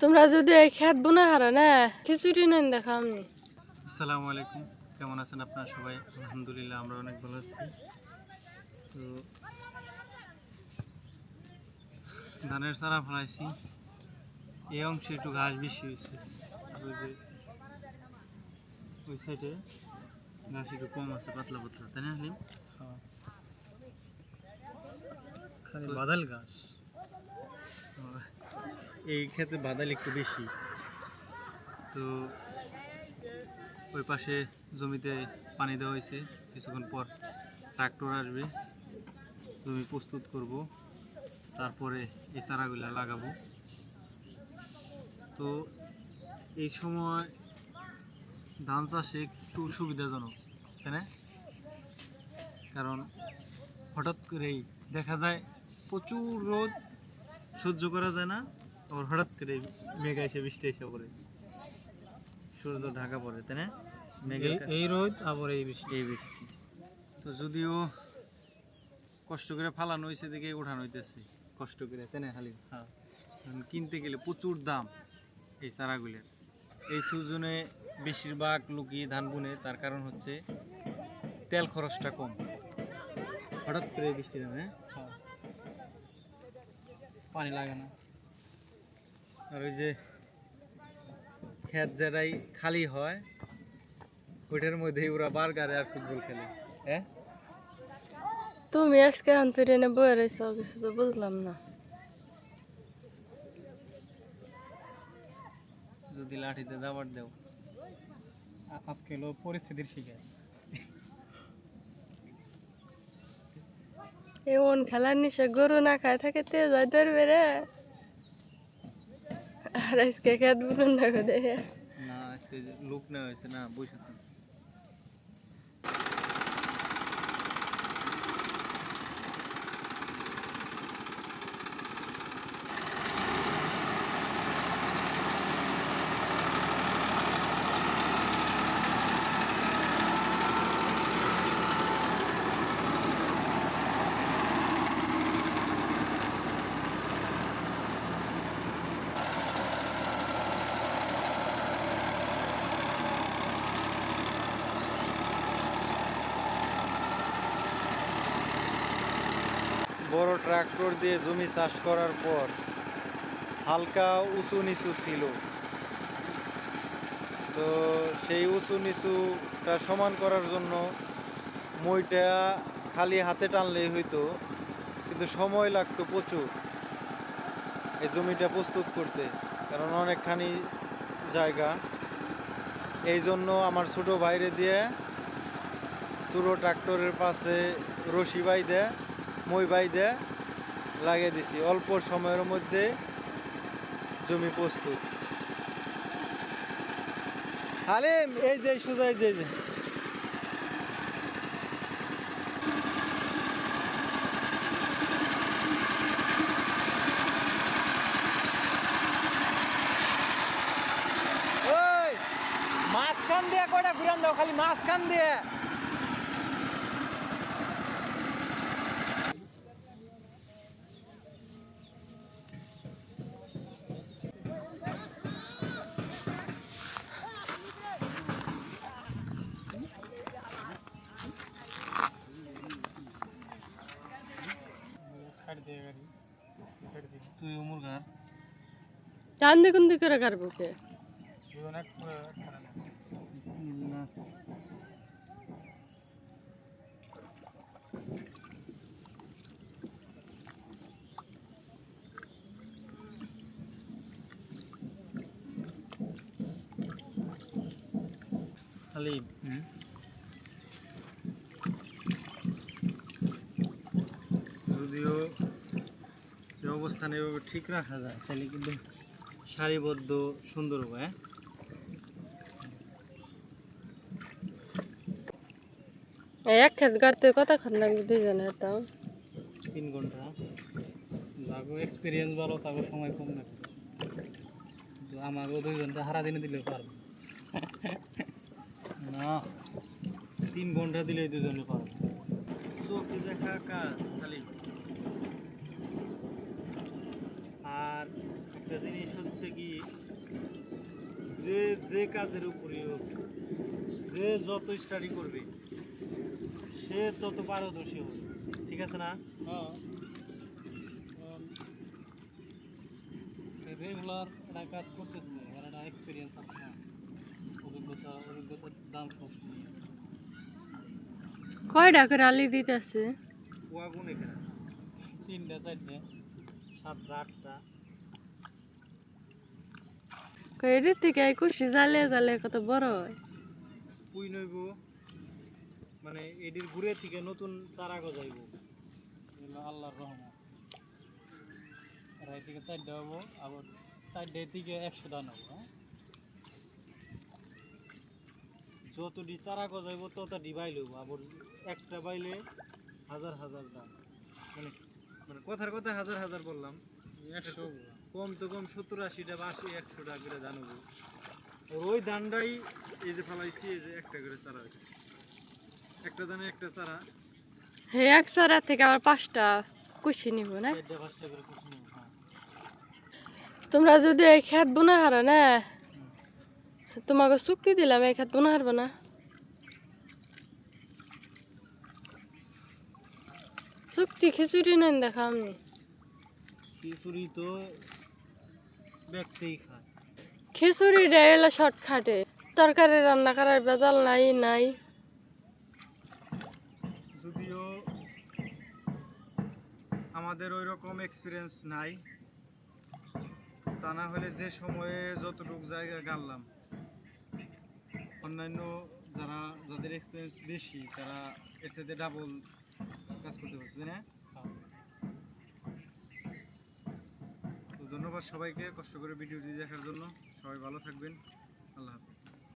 তোমরা যদি এই খেত বোনা হারা না খিচুড়ি নেন দেখা আমি। আসসালামু আলাইকুম, কেমন আছেন আপনারা সবাই? আলহামদুলিল্লাহ আমরা অনেক ভালো আছি। তো ধানের চারা ফলাইছি, এই অংশে একটু ঘাস বেশি হয়েছে, আর ওই যে ওই সাইডে ঘাস একটু কম আছে, পাতলা পাতলা, তাই না হালিম? খালি বাদাল ঘাস, এই ক্ষেত্রে বাদাল একটু বেশি। তো ওই পাশে জমিতে পানি দেওয়া হয়েছে, কিছুক্ষণ পর ট্রাক্টর আসবে, জমি প্রস্তুত করব, তারপরে এই চারাগুলো লাগাবো। তো এই সময় ধান চাষে একটু সুবিধাজনক, তাই না? কারণ হঠাৎ করেই দেখা যায় প্রচুর রোদ সহ্য করা যায় না, আবার হঠাৎ করে মেঘ এসে বৃষ্টি এসে পড়ে, সূর্য ঢাকা পড়ে, তাই না? এই রোদ আবার এই বৃষ্টি। তো যদিও কষ্ট করে ফালানো হয়েছে দেখে উঠানো হইতেছে কষ্ট করে, তাই না খালি? হ্যাঁ, কিনতে গেলে প্রচুর দাম এই চারাগুলোর। এই সিজনে বেশিরভাগ লোকই ধান বুনে, তার কারণ হচ্ছে তেল খরচটা কম। হঠাৎ করে বৃষ্টি নামে, হ্যাঁ, পানি লাগে না। আর ওই যে ক্ষেত যেটাই খালি হয় ওইটার মধ্যেই ওরা বার্গারে আর ফুটবল খেলে। হ্যাঁ, তুমি আজকে আনতে এনে বয়ে রয়েছ, কিছু তো বুঝলাম না। যদি লাঠিতে দাবার দেও, আজকে হলো পরিস্থিতির শিকার। এমন খেলার নিশে গরু না খায় থাকে তে যাই ধরবে রে। আর আজকে খেত বুনুন না গো দেখে। না, আজকে লোক নেওয়া হয়েছে না, বসে থাকে। বড় ট্রাক্টর দিয়ে জমি চাষ করার পর হালকা উঁচু নিচু ছিল, তো সেই উঁচু নিচুটা সমান করার জন্য মইটা খালি হাতে টানলেই হইতো, কিন্তু সময় লাগতো প্রচুর এই জমিটা প্রস্তুত করতে, কারণ অনেকখানি জায়গা। এই জন্য আমার ছোট ভাইরে দিয়ে ছোটো ট্রাক্টরের পাশে রশি বাইদে মই বাইদে লাগিয়ে দিছি, অল্প সময়ের মধ্যে জমি প্রস্তুত। হালিম, এই যে সোজা, এই যে ওই মাঝখান দিয়ে কয়টা ঘুরান দাও, খালি মাঝখান দিয়ে। তুই মুরগার চান দেখুন দিকে রাখার বুকে। খালি যদিও এই অবস্থানে এভাবে ঠিক রাখা যায় তাহলে কিন্তু সারিবদ্ধ সুন্দর হবে। এক খেত গাড়তে কতক্ষণ লাগবে দুজনের তাও? 3 ঘন্টা লাগবে, এক্সপিরিয়েন্স ভালো, তারপর সময় কম লাগবে। তো আমাকেও 2 ঘন্টা হারা দিনে দিলেও পারবে না, 3 ঘন্টা দিলেই দুজনে পারবে। চোখে দেখা কাজ খালি। আর একটা জিনিস হচ্ছে কি, যে কাজের উপরে হোক, যে যত স্টাডি করবে সে তত পারদর্শী হবে, ঠিক আছে না? হ্যাঁ, রেগুলার একটা কাজ করতেছে, আর একটা এক্সপিরিয়েন্স আছে না, অভিজ্ঞতার দাম সবসময় আছে। কয়টা করে আলি দিতেছে? ওয়াগুন এখানে 3টা 4টা 7টা 8টা। এটির থেকে এই কুশি জ্বালিয়ে জ্বালিয়ে কত বড় হয়। পুই নইব, মানে এটির ঘুরে থেকে নতুন চারা গজাইব। এগুলো আল্লাহর রহমত। আর এই থেকে 4টা হবো, আবার 4টা থেকে 100টা নেবো। হ্যাঁ, যতটি চারা গজাইব ততটি বাইল হইব, আবার একটা বাইলে হাজার হাজার দাম। মানে মানে কথার কথা হাজার হাজার বললাম, 100 হবো। কম তো কম 70-80টা বা 80-100টা করে ধান হবো। আর ওই ধানটাই এই যে ফালাইছি, এই যে একটা করে চারা হইছে। একটা ধানে একটা চারা, হে এক চারা থেকে আবার 5টা কুশি নিব না? 4টা 5টা করে কিছু নেবো। হ্যাঁ, তোমরা যদি এই খেত বুনা হারো না, তোমাকে চুক্তি দিলাম এই খেত বুনা হারবো না। চুক্তি খিচুড়ি নেন দেখা আমি। খিচুড়ি তো ব্যক্তিই খায়। খিচুড়ি দেয় এলো শর্টকাটে, তরকারি রান্না করার বেজাল নাই নাই। যদিও আমাদের ওই রকম এক্সপিরিয়েন্স নাই, তা না হলে যে সময়ে যতটুকু জায়গা গাড়লাম, অন্যান্য যাদের এক্সপিরিয়েন্স বেশি তারা এর সাথে ডাবল কাজ করতে পারছে, তাই না? হ্যাঁ। তো ধন্যবাদ সবাইকে কষ্ট করে ভিডিওটি দেখার জন্য। সবাই ভালো থাকবেন। আল্লাহ হাফেজ।